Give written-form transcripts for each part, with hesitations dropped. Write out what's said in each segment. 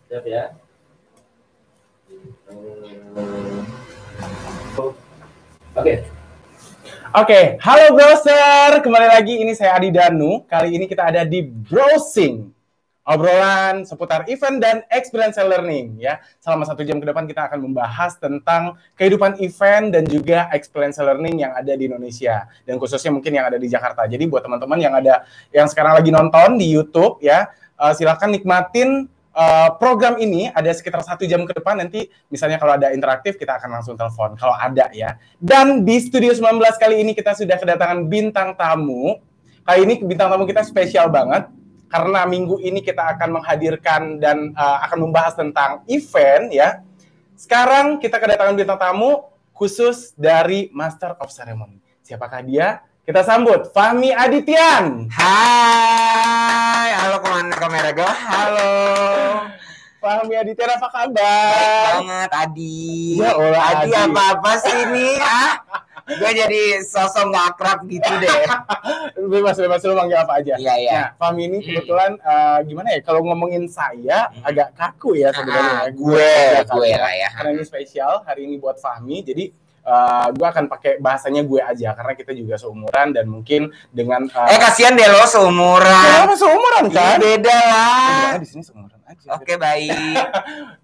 Siap ya. Oke. Oke, halo browser. Kembali lagi, ini saya Adi Danu. Kali ini kita ada di Browsing. Obrolan seputar event dan experiential learning ya. Selama 1 jam ke depan kita akan membahas tentang kehidupan event dan juga experiential learning yang ada di Indonesia dan khususnya mungkin yang ada di Jakarta. Jadi buat teman-teman yang sekarang lagi nonton di YouTube ya, silakan nikmatin program ini. Ada sekitar 1 jam ke depan, nanti misalnya kalau ada interaktif kita akan langsung telepon kalau ada ya. Dan di Studio 19 kali ini kita sudah kedatangan bintang tamu. Kali ini bintang tamu kita spesial banget karena minggu ini kita akan menghadirkan dan akan membahas tentang event ya. Sekarang kita kedatangan bintang tamu khusus dari Master of Ceremony. Siapakah dia? Kita sambut Fahmi Adityan. Hai, halo kamera go. Halo. Fahmi Adityan, apa kabar? Baik banget, Adi. Ya Allah, Adi apa sih ini? Gue jadi sosok nggak akrab gitu deh. Bebas lu manggil apa aja. Iya. Nah, Fahmi ini kebetulan gimana ya? Kalau ngomongin saya agak kaku ya sebenarnya. Gue lah ya. Karena ini spesial hari ini buat Fahmi. Jadi gue akan pakai bahasanya gue aja karena kita juga seumuran dan mungkin dengan kasihan deh lo seumuran. Kenapa seumuran kan? Beda lah. Di sini seumuran aja. Oke, baik.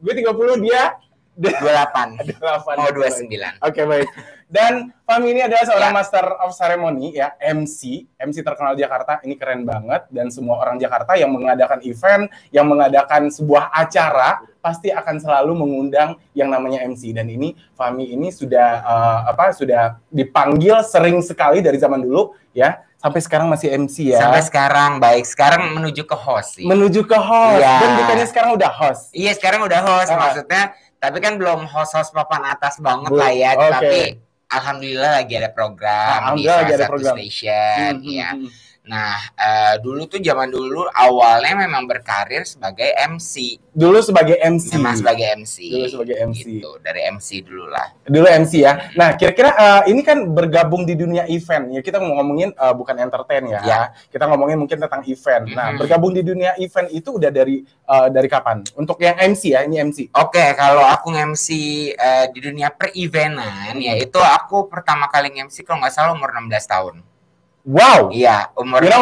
Gue 30, dia 28. 28. Mau 29. Oke, baik. Dan Fahmi ini adalah seorang Master of Ceremony ya, MC terkenal Jakarta. Ini keren banget dan semua orang Jakarta yang mengadakan event, yang mengadakan sebuah acara pasti akan selalu mengundang yang namanya MC. Dan ini Fahmi ini sudah sudah dipanggil sering sekali dari zaman dulu ya. Sampai sekarang masih MC ya. Sampai sekarang, baik. Sekarang menuju ke host sih. Menuju ke host. Ya. Dan bukannya sekarang udah host. Iya, sekarang udah host. Maksudnya, tapi kan belum host papan atas banget lah ya. Okay. Tapi alhamdulillah lagi ada program di salah satu station. Ya. Nah, dulu tuh zaman dulu awalnya memang berkarir sebagai MC. Dulu sebagai MC. Memang sebagai MC. Dulu sebagai MC. Gitu, dari MC dulu lah. Dulu MC ya. Nah, kira-kira ini kan bergabung di dunia event. Ya, kita mau ngomongin bukan entertain ya. Kita ngomongin mungkin tentang event. Nah, bergabung di dunia event itu udah dari kapan? Untuk yang MC ya, ini MC. Oke, kalau aku nge-MC di dunia per-eventan, yaitu aku pertama kali nge-MC kalau nggak salah umur 16 tahun. Wow. Iya, umur ya?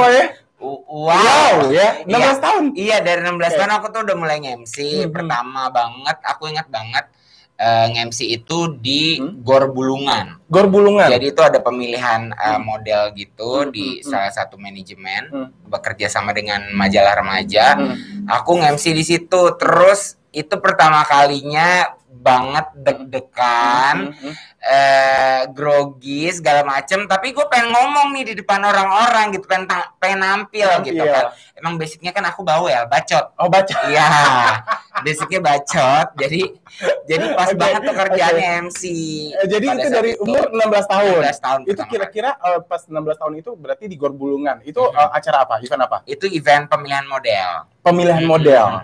Wow ya, 16 tahun. Iya, dari 16 tahun aku tuh udah mulai nge-MC. Pertama banget, aku ingat banget nge-MC itu di Gor Bulungan. Gor Bulungan. Jadi itu ada pemilihan model gitu di salah satu manajemen, bekerja sama dengan majalah remaja. Aku nge-MC di situ. Terus itu pertama kalinya banget deg-degan, grogi segala macem, tapi gue pengen ngomong nih di depan orang-orang gitu, pengen nampil gitu kan. Emang basicnya kan aku bawel, bacot. Oh, bacot. Iya, basicnya bacot. Jadi pas banget tuh kerjaannya MC. Jadi itu dari umur 16 tahun. 16 tahun. Itu kira-kira pas 16 tahun itu berarti di Gor Bulungan. Itu acara apa? Event apa? Itu event pemilihan model. Pemilihan model.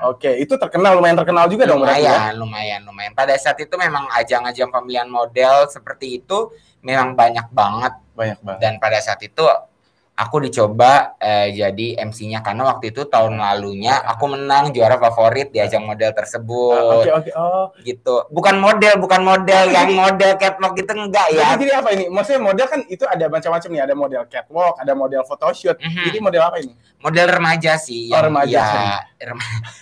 Oke, itu lumayan terkenal juga dong berarti ya? Lumayan. Pada saat itu memang ajang-ajang pemilihan model seperti itu memang banyak banget. Dan pada saat itu aku dicoba jadi MC-nya karena waktu itu tahun lalunya aku menang juara favorit di ajang model tersebut. Oke. Oh, gitu. Bukan model yang model catwalk gitu, enggak ya. Jadi apa ini? Maksudnya model kan itu ada macam-macam nih, ada model catwalk, ada model photoshoot. Jadi model apa ini? Model remaja sih. Remaja.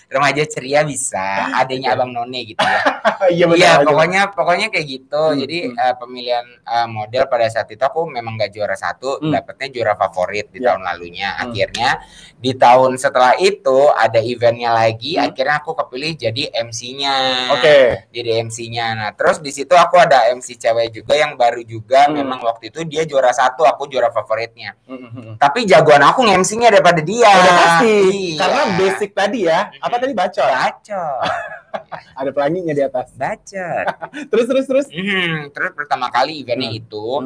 Remaja ceria bisa, adanya Abang None gitu ya. Iya, pokoknya kayak gitu. Jadi pemilihan model pada saat itu aku memang gak juara 1, dapetnya juara favorit di tahun lalunya. Akhirnya di tahun setelah itu ada eventnya lagi, akhirnya aku kepilih jadi MC-nya. Jadi MC-nya. Nah, terus di situ aku ada MC cewek juga yang baru juga, memang waktu itu dia juara 1, aku juara favoritnya. Tapi jagoan aku nge-MC-nya daripada dia. Udah pasti. Iya. Karena basic tadi ya. Apa tadi bacot? Ada pelanginya di atas. Bacot. Terus. Terus pertama kali eventnya itu.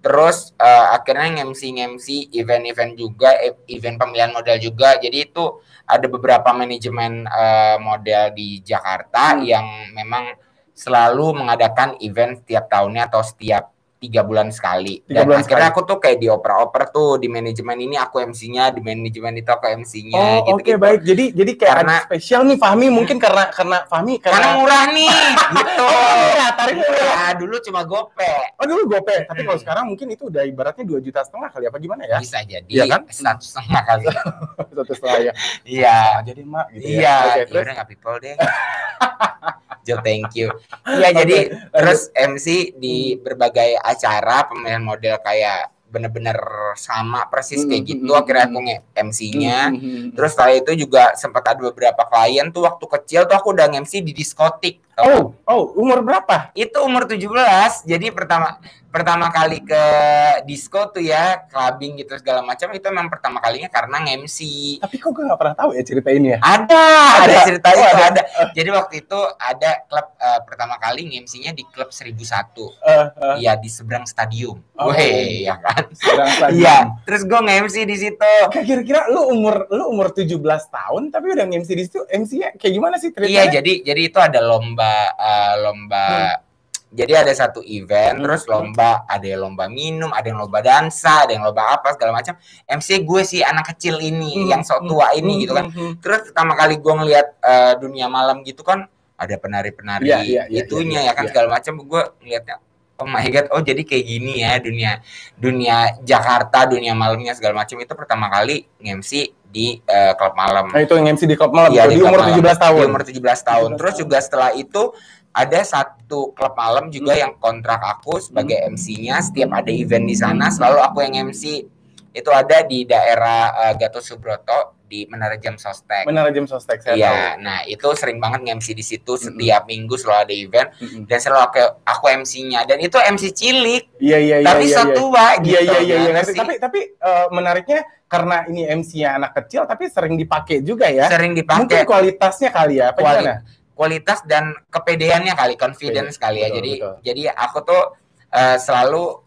Terus akhirnya nge-MC event-event juga, event pemilihan model juga. Jadi itu ada beberapa manajemen model di Jakarta yang memang selalu mengadakan event setiap tahunnya atau setiap 3 bulan sekali. 3 Dan bulan akhirnya sekali. aku tuh kayak dioper-oper tuh di manajemen ini aku MC-nya, di manajemen itu aku MC-nya Oh, gitu-gitu. oke, baik. Jadi kayak Karena ada spesial nih Fahmi mungkin karena Fahmi karena murah nih gitu. Oh, tarifnya murah. Ya, dulu cuma gope. Oh, dulu GoPay, tapi kalau sekarang mungkin itu udah ibaratnya 2,5 juta kali apa gimana ya? Bisa jadi Iya kan? 1,5 kali. 1,5 ya. Iya. Jadi Mak gitu ya. Iya, Oke, ya terus udah nggak people deh. Jo, thank you. Iya, jadi terus MC di berbagai acara pemilihan model kayak bener-bener sama persis kayak gitu. Akhirnya aku MC-nya. Terus setelah itu juga sempat ada beberapa klien tuh waktu kecil tuh aku udah MC di diskotik. Umur berapa? Itu umur 17. Jadi pertama kali ke disco tuh ya, clubbing gitu segala macam itu memang pertama kalinya karena nge-MC. Tapi kok gue nggak pernah tahu ya cerita ini ya? Ada cerita itu ada. Jadi waktu itu ada klub pertama kali nge-MC-nya di klub 1001. Iya, di seberang stadium. Weh, ya kan? Iya, terus gue nge-MC di situ. Kira-kira lu umur 17 tahun tapi udah nge-MC di situ, MC-nya kayak gimana sih Iya, ceritanya? jadi itu ada lomba jadi ada satu event, terus lomba, ada yang lomba minum, ada yang lomba dansa, ada yang lomba apa segala macam. MC gue sih anak kecil ini, yang sok tua ini gitu kan. Terus pertama kali gue ngeliat dunia malam gitu kan, ada penari-penari itunya ya kan segala macam. Gue ngeliatnya, oh my god, oh jadi kayak gini ya dunia Jakarta, dunia malamnya segala macam. Itu pertama kali nge-MC di klub malam. Nah, itu nge-MC di klub malam, ya, di umur 17 tahun. Di umur 17 tahun. Terus juga setelah itu ada satu klub malam juga yang kontrak aku sebagai MC-nya. Setiap ada event di sana selalu aku yang MC. Itu ada di daerah Gatot Subroto di Menara Jam Sostek. Menara Jam Sostek, saya tahu. Iya, nah itu sering banget nge-MC di situ. Setiap minggu selalu ada event dan selalu aku MC-nya. Dan itu MC cilik. Iya. Tapi tua gitu. Iya. Tapi menariknya karena ini MC-nya anak kecil tapi sering dipakai juga ya. Sering dipakai. Mungkin kualitasnya kali ya, apa gimana? Kualitas dan kepedeannya kali, confidence kali ya. Jadi aku tuh selalu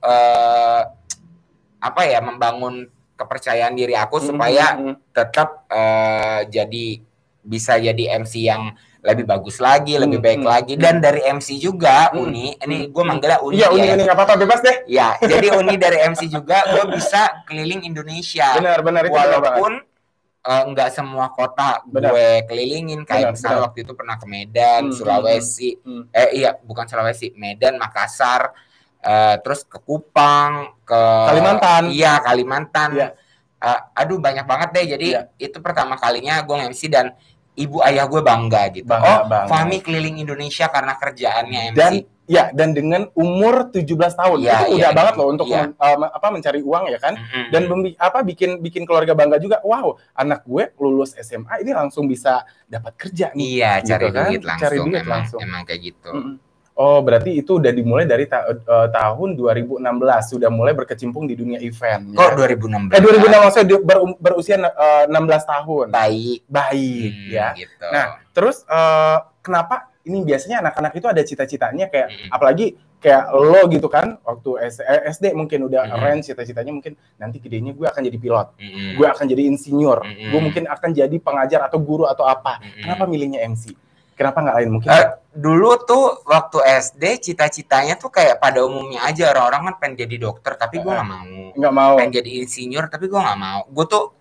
membangun kepercayaan diri aku supaya tetap bisa jadi MC yang lebih bagus lagi, lebih baik lagi. Dan dari MC juga Uni, ini gue manggilnya Uni. Iya, Uni nggak apa-apa, bebas deh. Ya, jadi Uni dari MC juga gue bisa keliling Indonesia. Benar itu walaupun nggak semua kota gue kelilingin, kayak misalnya waktu itu pernah ke Medan, Sulawesi, bukan Sulawesi, Medan, Makassar, terus ke Kupang, ke Kalimantan. Iya, Kalimantan. Aduh, banyak banget deh. Jadi itu pertama kalinya gue MC dan ibu ayah gue bangga gitu. Bangga. Fahmi keliling Indonesia karena kerjaannya MC. Dan dengan umur 17 tahun itu udah banget loh untuk mencari uang ya kan. Dan bikin keluarga bangga juga. Wow, anak gue lulus SMA ini langsung bisa dapat kerja nih. Iya, gitu cari kan? duit langsung. Cari duit langsung. Emang kayak gitu. Oh, berarti itu udah dimulai dari tahun 2016 sudah mulai berkecimpung di dunia event. Kok ya? 2016? 2016 maksudnya berusia 16 tahun. Baik ya. Gitu. Nah, terus kenapa ini biasanya anak-anak itu ada cita-citanya kayak apalagi kayak lo gitu kan waktu SD mungkin udah range cita-citanya mungkin nanti gedenya gue akan jadi pilot, gue akan jadi insinyur, gue mungkin akan jadi pengajar atau guru atau apa. Kenapa milihnya MC? Kenapa nggak lain mungkin? Dulu tuh waktu SD cita-citanya tuh kayak pada umumnya aja, orang-orang kan pengen jadi dokter tapi gue nggak mau. Pengen jadi insinyur tapi gue nggak mau. Gue tuh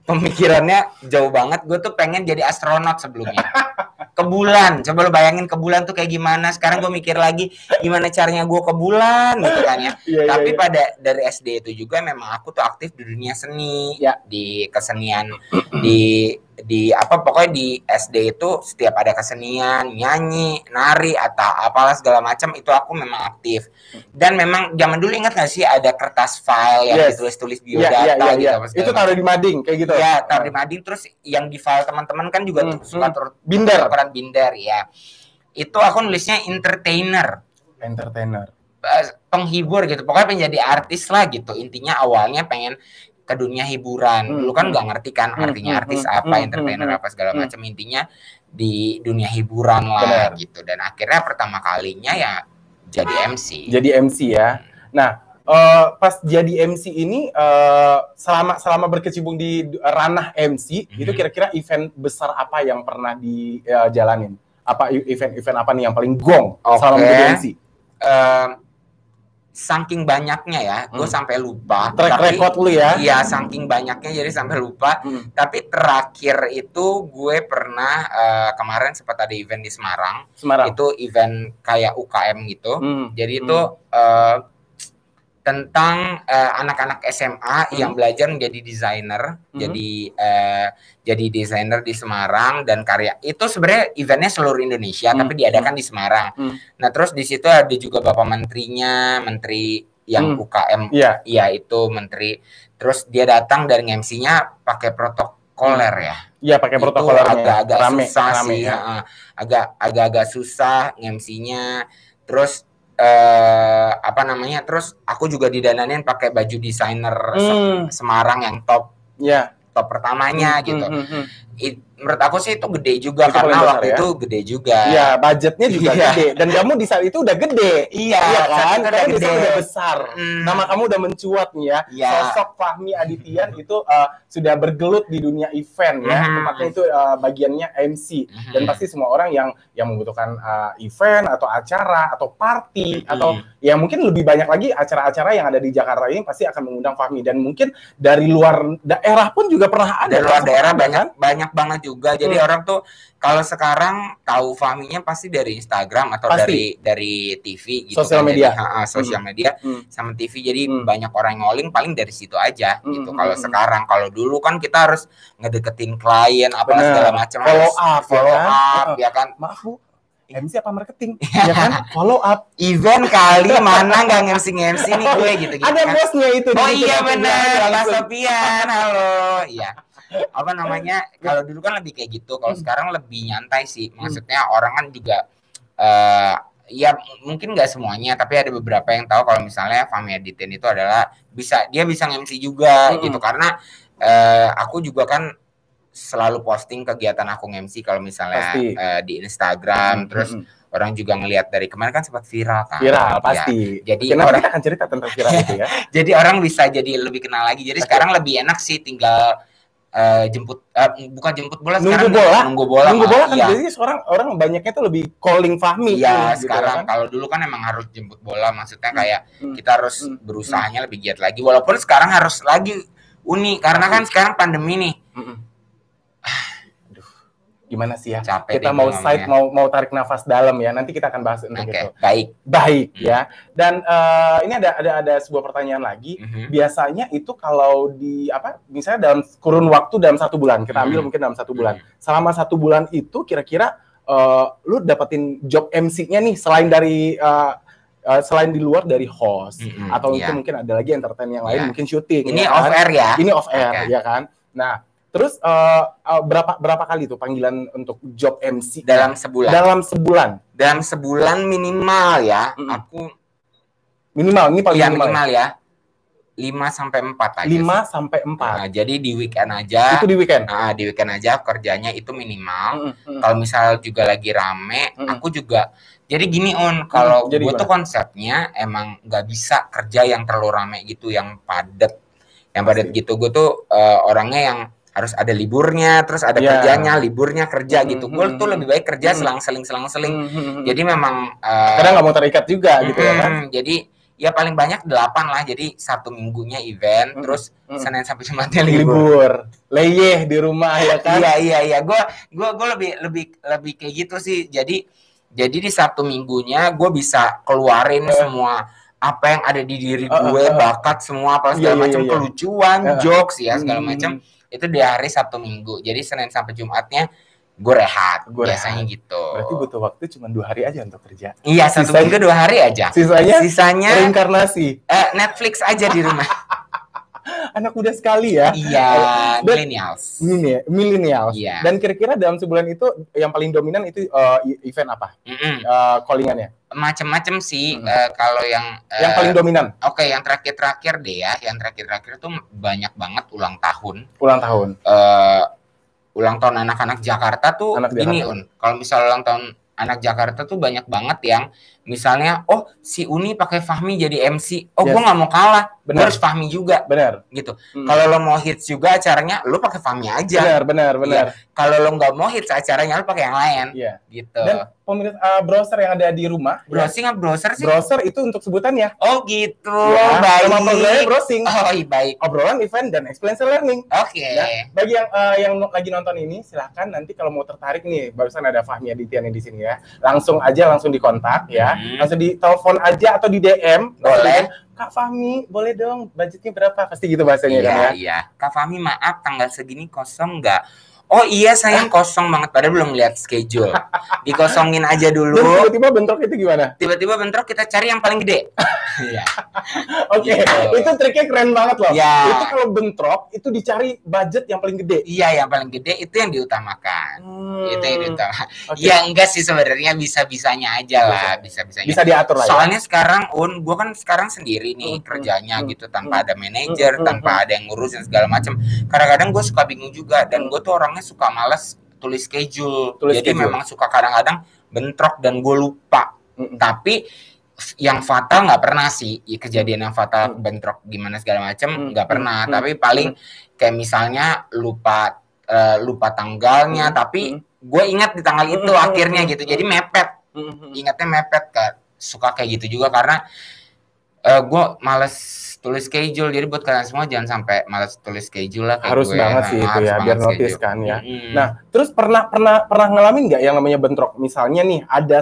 pemikirannya jauh banget. Gue tuh pengen jadi astronot sebelumnya. Ke bulan, coba lo bayangin ke bulan tuh kayak gimana. Sekarang gue mikir lagi gimana caranya gue ke bulan gitu kan ya. Tapi pada dari SD itu juga memang aku tuh aktif di dunia seni, di kesenian, pokoknya di SD itu setiap ada kesenian, nyanyi, nari atau apalah segala macam itu aku memang aktif. Dan memang zaman dulu ingat nggak sih ada kertas file yang ditulis-tulis biodata gitu. Itu taruh di mading kayak gitu. Ya, taruh di mading, terus yang di file teman-teman kan juga suka binder ya. Itu aku nulisnya entertainer. Penghibur gitu. Pokoknya pengen jadi artis lah gitu. Intinya awalnya pengen ke dunia hiburan. Dulu kan nggak ngerti kan artinya artis apa, entertainer apa segala macam. Intinya di dunia hiburan lah gitu. Dan akhirnya pertama kalinya ya jadi MC. Jadi MC ya. Nah, pas jadi MC ini selama berkecimpung di ranah MC itu kira-kira event besar apa yang pernah dijalanin? Apa event-event apa nih yang paling gong selama menjadi MC? saking banyaknya ya, gue sampai lupa. Track record lu ya? Iya, saking banyaknya jadi sampai lupa. Tapi terakhir itu gue pernah kemarin sempat ada event di Semarang. Itu event kayak UKM gitu. Jadi itu tentang anak-anak SMA yang belajar menjadi desainer, jadi desainer di Semarang dan karya. Itu sebenarnya eventnya seluruh Indonesia, tapi diadakan di Semarang. Nah, terus di situ ada juga Bapak Menterinya, Menteri yang UKM, iya itu Menteri. Terus dia datang dan MC-nya pakai protokoler ya. Iya, pakai protokoler. Agak-agak susah sih, ya. Agak-agak susah MC-nya. Terus terus aku juga didananin pakai baju desainer Semarang yang top pertamanya gitu. Menurut aku sih itu gede juga itu karena waktu itu gede juga. Iya, budgetnya juga gede dan kamu di saat itu udah gede. Iya kan? Karena di saat udah besar. Nama kamu udah mencuat nih ya. Sosok Fahmi Adityan itu sudah bergelut di dunia event ya. Tempatnya itu bagiannya MC dan pasti semua orang yang membutuhkan event atau acara atau party atau ya mungkin lebih banyak lagi acara-acara yang ada di Jakarta ini pasti akan mengundang Fahmi dan mungkin dari luar daerah pun juga pernah ada. Dari luar daerah banyak banget juga. Jadi orang tuh kalau sekarang tahu Fahminya pasti dari Instagram atau dari TV gitu, sosial media. Sosial media sama TV. Jadi banyak orang ngoling paling dari situ aja gitu. Kalau sekarang, kalau dulu kan kita harus ngedeketin klien apa segala macam, follow up ya kan. Maaf Bu, MC apa marketing? Ya kan? Follow up event kali mana nggak MC nih gue gitu. Ada kan? Bosnya itu. Oh iya benar, Mas Sofian. Halo. Iya. Apa namanya? Kalau dulu kan lebih kayak gitu. Kalau sekarang lebih nyantai sih. Maksudnya orang kan juga ya mungkin nggak semuanya, tapi ada beberapa yang tahu kalau misalnya Fahmi Adityan itu adalah dia bisa MC juga gitu. Karena aku juga kan selalu posting kegiatan aku MC kalau misalnya di Instagram, terus orang juga ngelihat dari kemarin kan sempat viral kan. Viral pasti. Ya. Jadi orang akan cerita tentang viral itu ya. Jadi orang bisa jadi lebih kenal lagi. Jadi sekarang lebih enak sih tinggal bukan jemput bola, nunggu bola kan jadi orang banyaknya tuh lebih calling Fahmi. Iya, sekarang kan? Kalau dulu kan emang harus jemput bola, maksudnya kayak kita harus berusahanya lebih giat lagi. Walaupun sekarang harus lagi unik karena kan sekarang pandemi nih. Gimana sih ya? Capek kita mau tarik nafas dalam ya. Nanti kita akan bahas untuk itu. Baik ya. Dan ini ada sebuah pertanyaan lagi. Biasanya itu kalau misalnya dalam kurun waktu dalam 1 bulan, kita ambil mungkin dalam 1 bulan. Selama 1 bulan itu kira-kira lu dapetin job MC-nya nih selain di luar dari host atau mungkin ada lagi entertain yang lain, mungkin syuting. Ini off air ya. Ini off air ya kan. Nah, terus berapa kali tuh panggilan untuk job MC dalam sebulan? Dalam sebulan minimal ya. Aku minimal ini paling minimal ya. 5-4 aja. 5-4. Nah, jadi di weekend aja. Itu di weekend. Nah, di weekend aja kerjanya itu minimal. Kalau misal juga lagi rame, aku juga jadi gini kalau gue tuh konsepnya emang nggak bisa kerja yang terlalu rame gitu, yang padat. Yang padat gitu. Gue tuh orangnya yang harus ada liburnya, terus ada kerjanya, liburnya kerja gitu. Gue tuh lebih baik kerja selang-seling. Jadi memang kadang nggak mau terikat juga gitu ya kan. Jadi ya paling banyak 8 lah. Jadi 1 minggunya event, terus Senin sampai Jumatnya libur. Leyeh di rumah ya kan. Iya. Gue lebih kayak gitu sih. Jadi di 1 minggunya gue bisa keluarin semua apa yang ada di diri gue, bakat semua apa segala macam, kelucuan, jokes ya segala macam. Itu di hari Sabtu Minggu. Jadi Senin sampai Jumatnya gue rehat. Biasanya gitu. Berarti butuh waktu cuma 2 hari aja untuk kerja. Iya, 1 minggu 2 hari aja. Sisanya reinkarnasi. Netflix aja di rumah. Anak muda sekali ya. Iya, millennials. Iya. Dan kira-kira dalam sebulan itu yang paling dominan itu event apa? Callingannya? Macam-macam sih. Kalau yang paling dominan. Oke, yang terakhir deh ya. Yang terakhir tuh banyak banget ulang tahun. Ulang tahun anak-anak Jakarta tuh ini kalau misal ulang tahun anak Jakarta tuh banyak banget yang misalnya si Uni pakai Fahmi jadi MC, gue nggak mau kalah, gue harus Fahmi juga, benar gitu. Kalau lo mau hits juga acaranya, lo pakai Fahmi aja. Benar. Ya. Kalau lo nggak mau hits acaranya, lo pakai yang lain, gitu. Dan pemirsa browser yang ada di rumah, browser sih? Browser itu untuk sebutannya. Oh gitu, baik. Nama programnya browsing. Oh baik. Obrolan, event, dan experiential learning. Oke. Nah, bagi yang lagi nonton ini, silahkan nanti kalau mau tertarik nih, barusan ada Fahmi Aditya nih di sini ya, langsung dikontak ya, langsung ditelepon aja atau di DM. Boleh. Kak Fahmi, boleh dong, budgetnya berapa? Pasti gitu bahasanya kan ya? Iya. Kak Fahmi, maaf tanggal segini kosong nggak? Oh iya sayang, kosong banget, padahal belum lihat schedule. Dikosongin aja dulu. Dan tiba-tiba bentrok itu gimana? Tiba-tiba bentrok, kita cari yang paling gede. Iya. Oke, itu triknya keren banget loh. Ya. Itu kalau bentrok, itu dicari budget yang paling gede. Iya, yang paling gede itu yang diutamakan. Itu yang diutamakan. Ya enggak sih sebenarnya, bisa-bisanya aja lah, bisa-bisanya. Bisa diatur lah. Soalnya sekarang gue kan sekarang sendiri nih kerjanya gitu, tanpa ada manajer, tanpa ada yang ngurusin segala macam. Kadang-kadang gue suka bingung juga, dan gue tuh orangnya suka malas tulis schedule. Jadi memang suka kadang-kadang bentrok dan gue lupa. Tapi yang fatal nggak pernah sih, kejadian yang fatal bentrok gimana segala macam nggak pernah. Tapi paling kayak misalnya lupa tanggalnya, tapi gue ingat di tanggal itu akhirnya gitu. Jadi mepet, ingatnya mepet kan. Suka kayak gitu juga karena gue males tulis schedule. Jadi buat kalian semua jangan sampai malas tulis schedule lah. Harus banget sih itu ya, biar notice kan ya. Nah, terus pernah ngalamin nggak yang namanya bentrok? Misalnya nih ada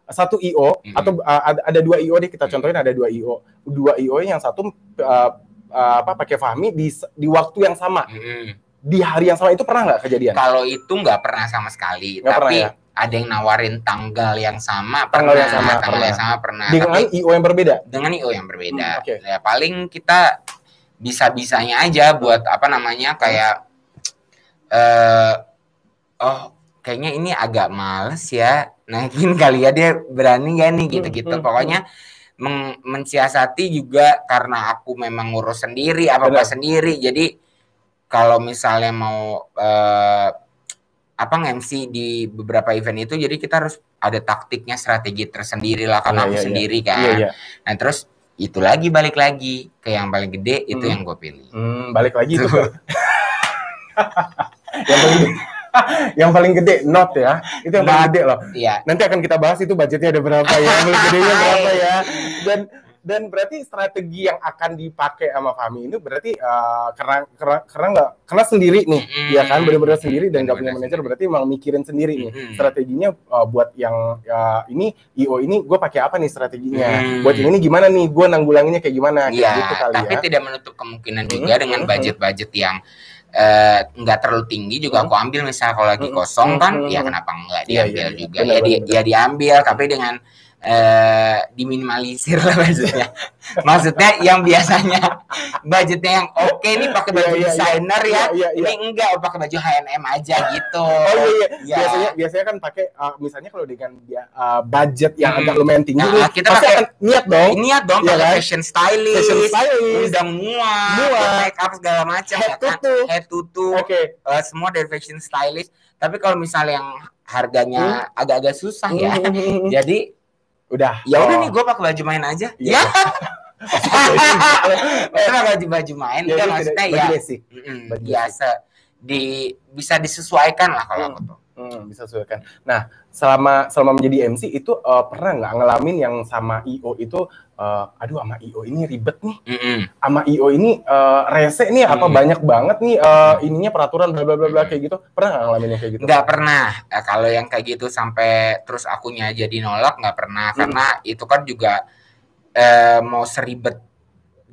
satu IO atau ada dua IO deh, kita contohin ada dua IO yang satu pakai Fahmi di waktu yang sama, di hari yang sama. Itu pernah nggak kejadian? Kalau itu nggak pernah sama sekali, tapi ada yang nawarin tanggal yang sama, tanggal yang sama pernah. Dengan IO yang berbeda. Dengan IO yang berbeda. Ya paling kita bisa-bisanya aja buat kayak kayaknya ini agak males ya. Naikin kali ya, dia berani gak nih gitu-gitu. Pokoknya mensiasati juga, karena aku memang ngurus sendiri apa-apa sendiri. Jadi kalau misalnya mau nge-MC di beberapa event itu, jadi kita harus ada taktiknya, strategi tersendiri lah, karena aku sendiri kan. Nah terus itu balik lagi ke yang paling gede, itu yang gue pilih. Balik lagi itu yang paling gede not ya, itu yang paling gede loh. Iya. Nanti akan kita bahas itu budgetnya ada berapa ya, paling gedenya berapa ya. Dan berarti strategi yang akan dipakai sama Fahmi ini berarti karena sendiri nih, ya kan, benar-benar sendiri dan nggak punya manajer, berarti emang mikirin sendiri nih strateginya. Buat yang ini IO ini gue pakai apa nih strateginya, buat ini gimana nih gue nanggulanginya kayak gimana, gitu kali. Tapi tidak menutup kemungkinan juga dengan budget yang nggak terlalu tinggi juga aku ambil. Misalnya kalau lagi kosong kan, ya kenapa nggak diambil juga. Benar. Diambil, tapi dengan diminimalisir lah budgetnya. Maksudnya yang biasanya budgetnya yang oke nih pakai baju desainer ini enggak, pakai baju H&M aja gitu. Biasanya kan pakai misalnya kalau dengan budget yang agak lumayan tinggi, kita pasti akan niat dong pakai fashion stylist, undang muat, make up segala macam, head tutu, semua dari fashion stylist. Tapi kalau misalnya yang harganya agak-agak susah ya, jadi udah nih gue pakai baju main aja. Baju main kan, maksudnya biasa bisa disesuaikan lah kalau aku tuh. Bisa sesuaikan. Nah, selama menjadi MC itu pernah nggak ngalamin yang sama IO itu, aduh sama IO ini ribet nih, sama IO ini rese nih, apa banyak banget nih ininya peraturan bla bla bla kayak gitu. Pernah nggak ngalamin yang kayak gitu? Nggak pernah. Kalau yang kayak gitu sampai terus akunya jadi nolak, nggak pernah. Karena itu kan juga mau seribet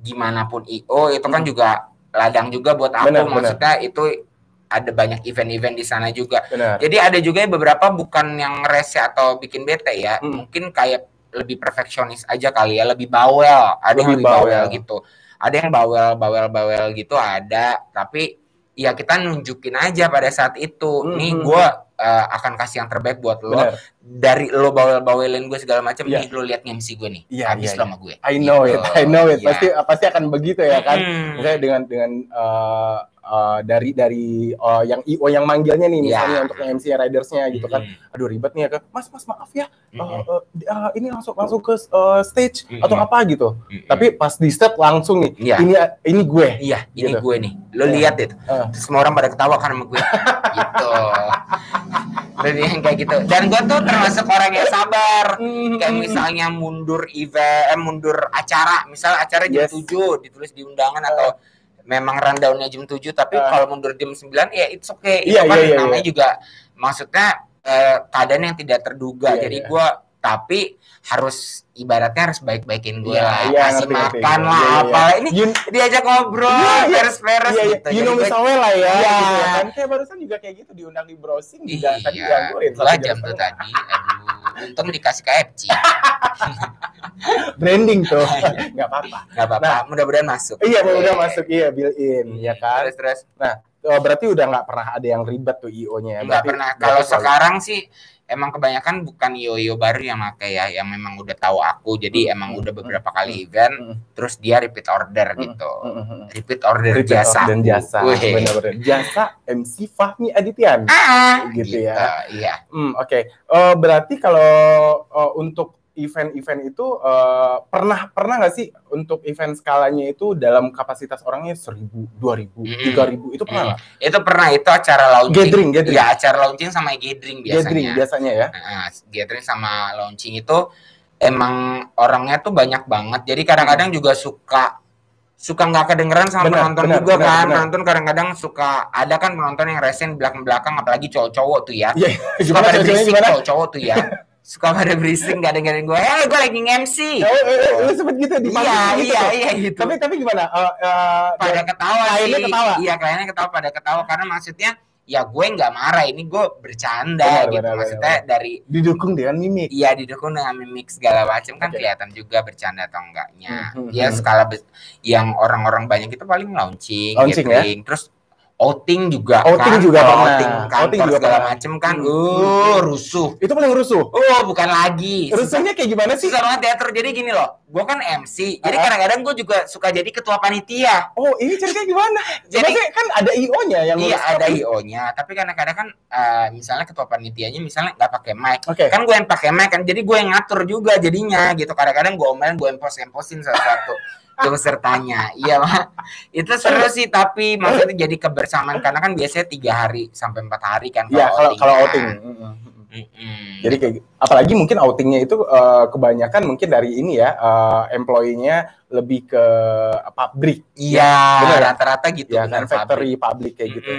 gimana pun IO itu kan juga ladang juga buat aku. Maksudnya itu ada banyak event-event di sana juga. Jadi ada juga beberapa bukan yang rese atau bikin bete ya. Mungkin kayak lebih perfeksionis aja kali ya, lebih bawel. Ada yang lebih bawel gitu. Ada yang bawel gitu ada. Tapi ya kita nunjukin aja pada saat itu. Nih gue akan kasih yang terbaik buat lo. dari lo bawel-bawelin gue segala macam, nih lo lihat MC gue nih, habis lo sama gue. I know it. Pasti akan begitu ya kan. Misalnya dengan dari yang IO yang manggilnya nih misalnya untuk MC ridersnya gitu kan. Aduh ribet nih ya kan. Mas maaf ya. Ini langsung ke stage atau apa gitu. Tapi pas di step langsung nih. Ini gue. Iya, ini gue nih. Lo lihat itu. Semua orang pada ketawa kan sama gue. Gitu. Dan yang kayak gitu. Dan gue tuh termasuk orang yang sabar. Kayak misalnya mundur event, mundur acara. Misal acara jam 7 ditulis di undangan atau memang rundown-nya jam 7 tapi kalau mundur jam 9 ya it's okay. Itu kan namanya juga maksudnya keadaan yang tidak terduga. Jadi gue tapi harus ibaratnya harus baik-baikin gue lah, kasih makan lah, apa ini diajak ngobrol, beres-beres gitu. You know me so well lah ya. Gitu ya kan. Kayak barusan juga kayak gitu diundang di browsing juga tadi gangguin. 2 jam tuh tadi. Aduh, untung dikasih KFC. Branding tuh. Enggak apa-apa. Nah, mudah-mudahan masuk. Iya, mudah-mudahan masuk. Iya, built in, ya kan. Terus. Nah, berarti udah nggak pernah ada yang ribet tuh IO-nya ya. Nggak pernah. Kalau sekarang sih emang kebanyakan bukan IO baru yang pakai ya, yang memang udah tahu aku, jadi emang udah beberapa kali event, terus dia repeat order gitu, repeat order jasa, bener-bener jasa MC Fahmi Adityan, gitu ya. Iya. Oke. Berarti kalau untuk event-event itu pernah nggak sih untuk event skalanya itu dalam kapasitas orangnya 1.000, 2.000, 3.000 itu pernah nggak? Itu pernah, itu acara launching. Gathering. Ya, acara launching sama gathering biasanya. Gathering biasanya ya. Gathering sama launching itu emang orangnya tuh banyak banget. Jadi kadang-kadang juga suka nggak kedengeran sama penonton juga kan. Penonton kadang-kadang suka ada kan penonton yang resen belakang-belakang, apalagi cowok-cowok tuh ya. Suka pada berisik cowok-cowok tuh ya. Suka pada berisik, nggak dengerin gue. Gue lagi nge-MC. Lu sempet gitu di Iya gitu. Tapi gimana? Pada ketawa sih. Ketawa. Iya, kliennya pada ketawa karena maksudnya ya gue nggak marah, ini gue bercanda gitu. Maksudnya dari didukung dengan mimik. Iya, didukung dengan mimik segala macam kan kelihatan juga bercanda atau enggaknya. Ya skala yang orang-orang banyak itu paling launching gathering, terus outing juga pernah. Outing juga segala macem kan. Rusuh. Itu paling rusuh. Bukan lagi. Rusuhnya kayak gimana sih? Susah banget teater. Jadi gini loh, gue kan MC. Jadi kadang-kadang gue juga suka jadi ketua panitia. Ini ceritanya gimana? Jadi kan ada IO-nya yang ngurus. Iya, ada IO-nya. Tapi kadang-kadang kan misalnya ketua panitianya misalnya nggak pakai mic. Kan gue yang pakai mic kan. Jadi gue yang ngatur juga jadinya gitu. Kadang-kadang gue omelin, gue emposin sesuatu ke pesertanya. Iya mah itu seru sih, tapi maksudnya jadi kebersamaan karena kan biasanya 3 hari sampai 4 hari kan kalau outing. Jadi kayak apalagi mungkin outingnya itu kebanyakan mungkin dari ini ya, employee-nya lebih ke pabrik. Iya, rata-rata gitu ya, kan factory public kayak gitu.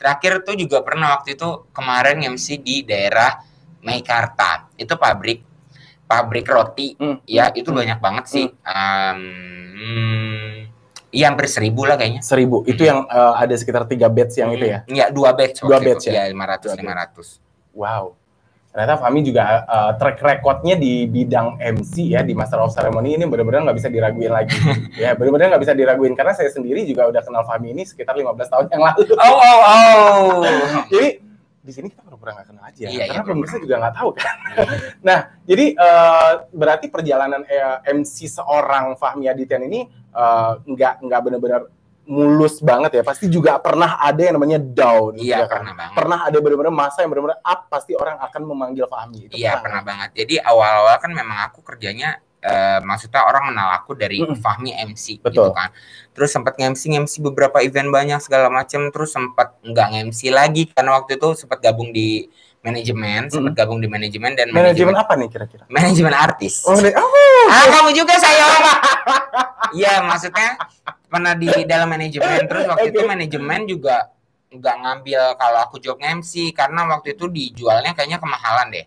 Terakhir tuh juga pernah waktu itu kemarin MC di daerah Meikarta. Itu pabrik roti, ya itu banyak banget sih. Iya hampir 1.000 lah kayaknya. 1.000 itu yang ada sekitar 3 batch yang itu ya? Iya 2 batch. 2 batch ya? 500. Wow. Ternyata Fahmi juga track recordnya di bidang MC ya, di Master of Ceremony ini benar-benar nggak bisa diraguin lagi. Ya benar-benar nggak bisa diraguin karena saya sendiri juga udah kenal Fahmi ini sekitar 15 tahun yang lalu. Jadi di sini kita pura-pura nggak kenal aja, karena pemirsa juga nggak tahu kan. Nah, jadi berarti perjalanan MC seorang Fahmi Adityan ini nggak benar-benar mulus banget ya. Pasti juga pernah ada yang namanya down. Iya, kan? pernah banget. Pernah ada benar-benar masa yang benar-benar up, pasti orang akan memanggil Fahmi. Iya, pernah banget. Jadi awal-awal kan memang aku kerjanya maksudnya orang kenal aku dari Fahmi MC. Betul. Gitu kan. Terus sempat nge-MC beberapa event banyak segala macam, terus sempat nggak nge-MC lagi karena waktu itu sempat gabung di manajemen, dan manajemen apa nih kira-kira? Manajemen artis. Kamu juga saya. Iya, maksudnya pernah di dalam manajemen, terus waktu itu manajemen juga nggak ngambil kalau aku job MC karena waktu itu dijualnya kayaknya kemahalan deh.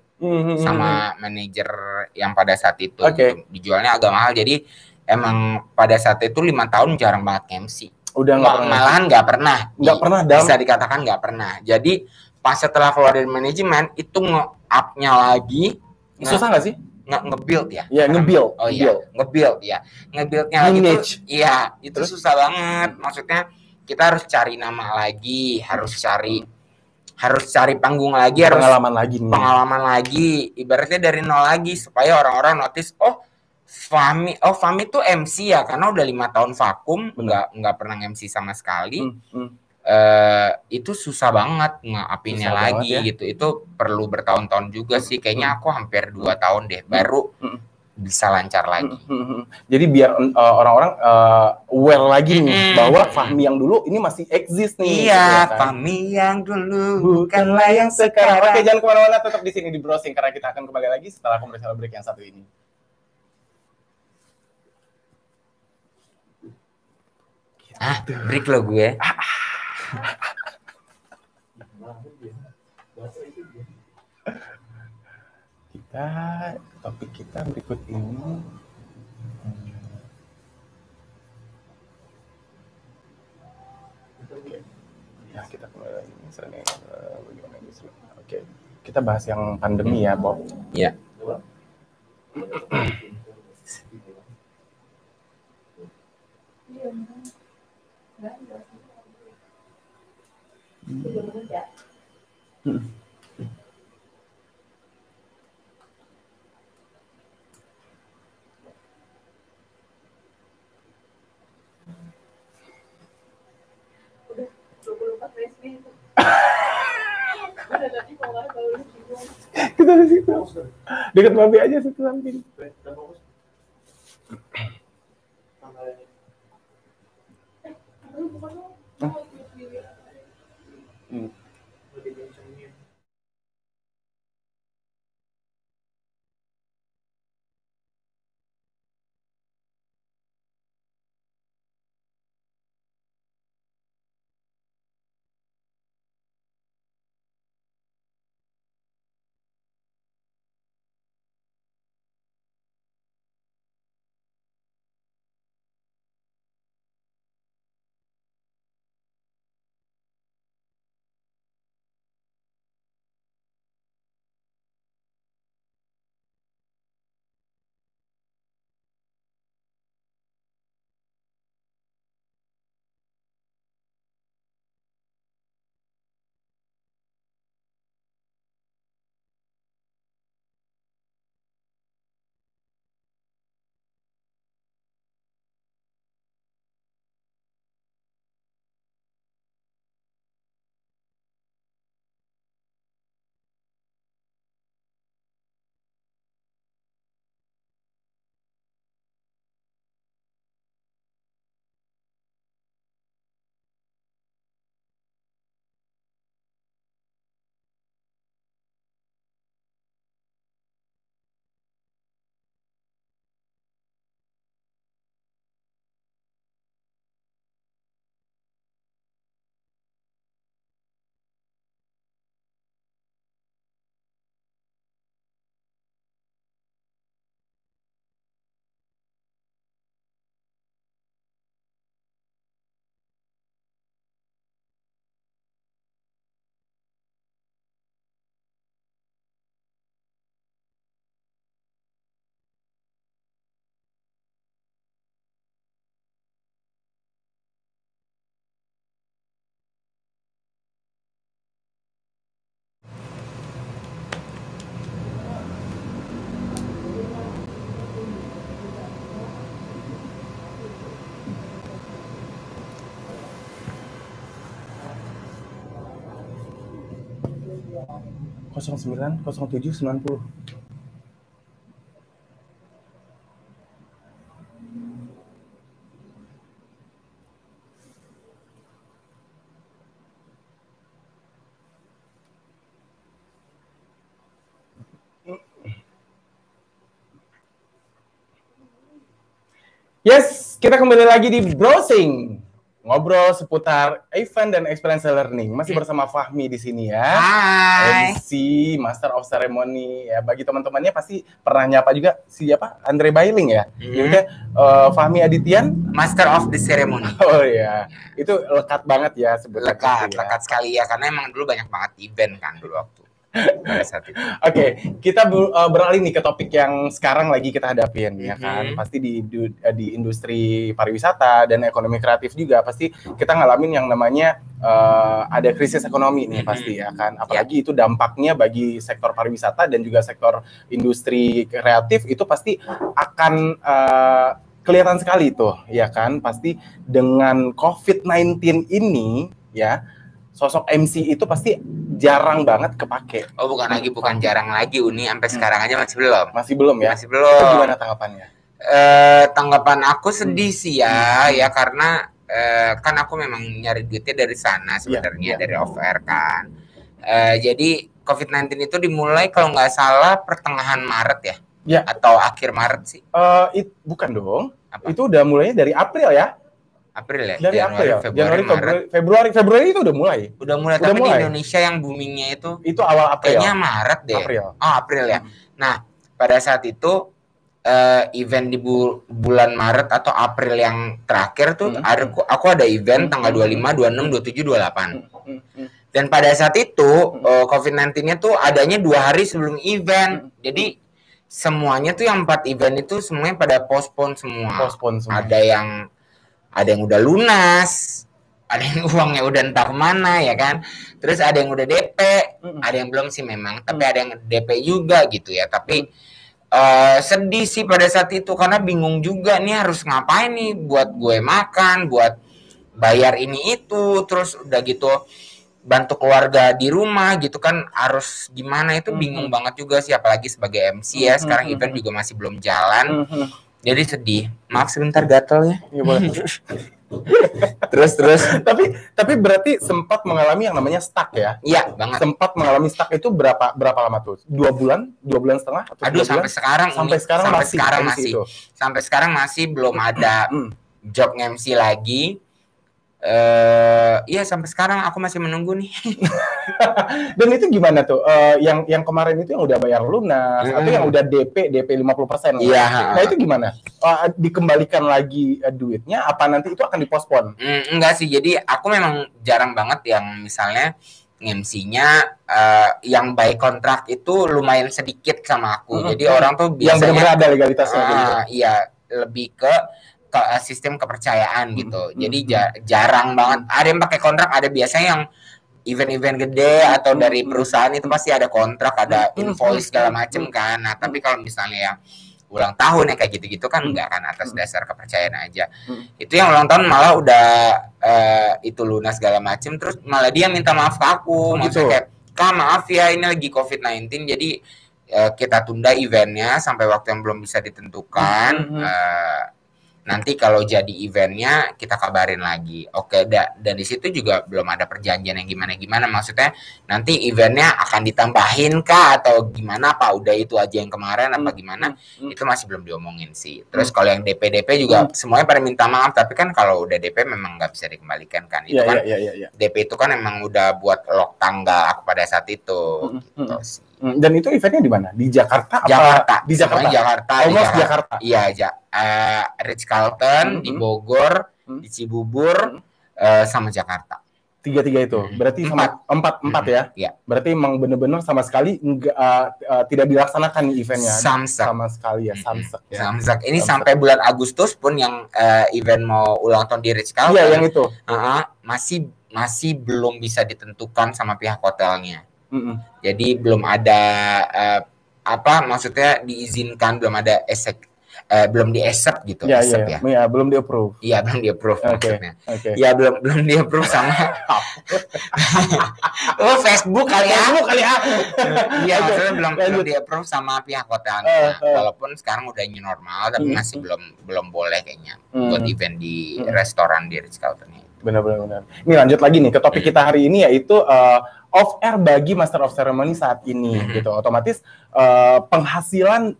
Sama manajer yang pada saat itu dijualnya agak mahal, jadi emang pada saat itu 5 tahun jarang banget MC. Udah malahan nggak pernah bisa dalam... dikatakan nggak pernah. Jadi pas setelah keluar dari manajemen itu nge-up-nya lagi. Susah nggak sih? Nge-build ya? Iya, nge-build. Nge-build ya. Nge-buildnya lagi tuh, iya itu susah banget. Maksudnya kita harus cari nama lagi, harus cari harus cari panggung lagi, pengalaman lagi nih. Pengalaman lagi, ibaratnya dari nol lagi supaya orang-orang notice, oh Fahmi tuh MC ya, karena udah 5 tahun vakum, nggak pernah MC sama sekali. Itu susah banget nge-upinnya lagi ya. Gitu. Itu perlu bertahun-tahun juga sih. Kayaknya aku hampir 2 tahun deh baru bisa lancar lagi. Jadi biar orang-orang aware lagi nih bahwa Fahmi yang dulu ini masih eksis nih. Iya, gitu, kan? Fahmi yang dulu bukanlah yang sekarang. Oke, jangan kemana-mana, tetap di sini di Browsing karena kita akan kembali lagi setelah komersial break yang satu ini. Break lo gue. Topik kita berikut ini. Ya, kita kembali lagi misalnya bagaimana ini. Oke, kita bahas yang pandemi ya, Bob. Iya. Kita di situ. Dekat babi aja situ samping. (09 07 90). Yes, kita kembali lagi di Browsing. Ngobrol seputar event dan experiential learning. Masih bersama Fahmi di sini ya. Hai. MC, Master of Ceremony. Ya, bagi teman-temannya pasti pernah nyapa juga siapa? Andre Bailing ya. Jadi Fahmi Adityan, Master of the Ceremony. Oh ya, itu lekat banget ya sebetulnya. Lekat sekali ya, karena emang dulu banyak banget event kan dulu waktu. pada saat itu. Oke, kita beralih nih ke topik yang sekarang lagi kita hadapin, ya kan? Pasti di industri pariwisata dan ekonomi kreatif juga pasti kita ngalamin yang namanya ada krisis ekonomi nih pasti, ya kan? Apalagi itu dampaknya bagi sektor pariwisata dan juga sektor industri kreatif itu pasti akan kelihatan sekali tuh, ya kan? Pasti dengan COVID-19 ini, ya, sosok MC itu pasti jarang banget kepake. Oh, bukan jarang lagi, Uni, sampai sekarang aja masih belum. Masih belum ya? Masih belum. Itu gimana tanggapannya? Tanggapan aku sedih sih ya, ya karena kan aku memang nyari duitnya dari sana sebenarnya, dari off-air kan. Jadi COVID-19 itu dimulai kalau nggak salah pertengahan Maret ya? Atau akhir Maret sih? Bukan dong. Apa? Itu udah mulainya dari April ya? April ya? Dari Februari itu udah mulai. Tapi di Indonesia yang boomingnya itu awal April. Kayaknya Maret deh. April ya. Nah, pada saat itu event di bulan Maret atau April yang terakhir tuh aku ada event tanggal 25, 26, 27, 28. Dan pada saat itu COVID-19-nya tuh adanya 2 hari sebelum event. Jadi semuanya tuh yang 4 event itu semuanya pada postpone semua. Ada yang udah lunas, ada yang uangnya udah entah kemana ya kan. Terus ada yang udah DP, ada yang belum sih memang, tapi ada yang DP juga gitu ya. Tapi sedih sih pada saat itu karena bingung juga nih harus ngapain nih buat gue makan, buat bayar ini itu, terus udah gitu bantu keluarga di rumah gitu kan harus gimana itu bingung banget juga sih apalagi sebagai MC ya. Sekarang event juga masih belum jalan. Jadi sedih. Maaf sebentar gatel ya. Iya boleh. terus tapi berarti sempat mengalami yang namanya stuck ya? Iya banget. Sempat mengalami stuck itu berapa lama tuh? 2 bulan setengah? Atau aduh sampai sekarang masih sampai sekarang masih belum ada job MC lagi. Iya sampai sekarang aku masih menunggu nih. Dan itu gimana tuh? Yang kemarin itu yang udah bayar lunas atau yang udah DP 50%? Iya. Nah itu gimana? Dikembalikan lagi duitnya? Apa nanti itu akan dipospon? Enggak sih. Jadi aku memang jarang banget yang misalnya MC-nya yang by kontrak itu lumayan sedikit sama aku. Jadi orang tuh biasanya yang benar-benar ada legalitasnya. Iya lebih ke sistem kepercayaan gitu. Jadi jarang banget. Ada yang pakai kontrak, ada biasanya yang event-event gede atau dari perusahaan itu pasti ada kontrak, ada invoice segala macem kan. Nah, tapi kalau misalnya yang ulang tahun ya kayak gitu-gitu kan enggak kan atas dasar kepercayaan aja. Itu yang ulang tahun malah udah itu lunas segala macem terus malah dia minta maaf ke aku. Maksudnya kayak, "Kak, maaf ya ini lagi COVID-19 jadi kita tunda eventnya sampai waktu yang belum bisa ditentukan. Nanti kalau jadi eventnya kita kabarin lagi." Oke, dan di situ juga belum ada perjanjian yang gimana-gimana. Maksudnya nanti eventnya akan ditambahin kah atau gimana? Apa udah itu aja yang kemarin apa gimana? Itu masih belum diomongin sih. Terus kalau yang DP juga semuanya pada minta maaf. Tapi kan kalau udah DP memang nggak bisa dikembalikan kan. Itu kan DP itu kan emang udah buat lock tanggal aku pada saat itu. Gitu sih. Dan itu eventnya di mana? Di Jakarta? Di Jakarta. Jakarta. Iya, Ritz-Carlton, di Bogor, di Cibubur, sama Jakarta. 3 itu. Berarti empat ya? Iya. Berarti emang bener-bener sama sekali tidak dilaksanakan nih eventnya. Sama sekali ya, samsek ya. Samsek. Ini sampai bulan Agustus pun yang event mau ulang tahun di Ritz-Carlton. Iya, yang itu. Masih belum bisa ditentukan sama pihak hotelnya. Jadi belum ada maksudnya diizinkan, belum ada belum di-accept gitu. Belum di-approve. Iya, belum di-approve maksudnya. Ya, belum di-approve sama Facebook kali ya. Iya, maksudnya belum di-approve sama pihak hotelnya. Walaupun sekarang udah new normal tapi masih belum boleh kayaknya buat event di restoran di Ritz-Carlton. Benar. Ini lanjut lagi nih ke topik kita hari ini yaitu off air bagi Master of Ceremony saat ini gitu. Otomatis penghasilan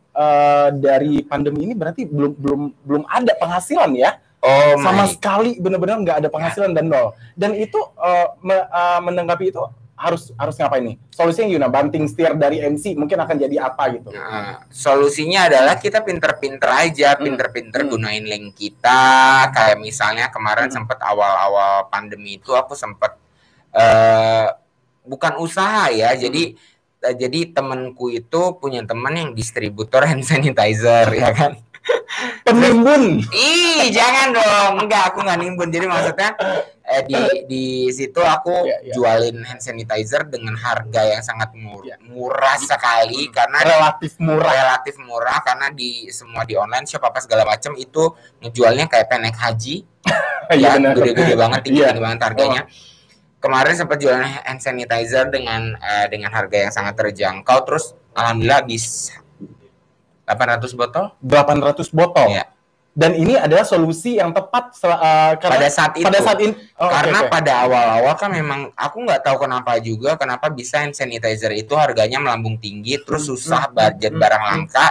dari pandemi ini berarti belum ada penghasilan ya. Sama sekali benar-benar nggak ada penghasilan dan nol. Dan itu menanggapi itu harus ngapain nih? Solusinya gimana? Banting setir dari MC mungkin akan jadi apa gitu? Solusinya adalah kita pinter-pinter aja, pinter-pinter gunain link kita. Kayak misalnya kemarin sempat awal-awal pandemi itu aku sempat bukan usaha ya, jadi jadi temanku itu punya teman yang distributor hand sanitizer ya kan. Penimbun. Ih, jangan dong. Enggak, aku nggak nimbun. Jadi maksudnya di situ aku jualin hand sanitizer dengan harga yang sangat murah sekali karena relatif murah karena di semua di online shop apa segala macam itu ngejualnya kayak penek haji. Ya, gede-gede banget, tinggi banget harganya. Kemarin sempat jualan hand sanitizer dengan harga yang sangat terjangkau, terus alhamdulillah habis 800 botol. Ya. Dan ini adalah solusi yang tepat pada saat itu. Karena pada awal-awal kan memang aku nggak tahu kenapa bisa hand sanitizer itu harganya melambung tinggi, terus susah budget barang langka.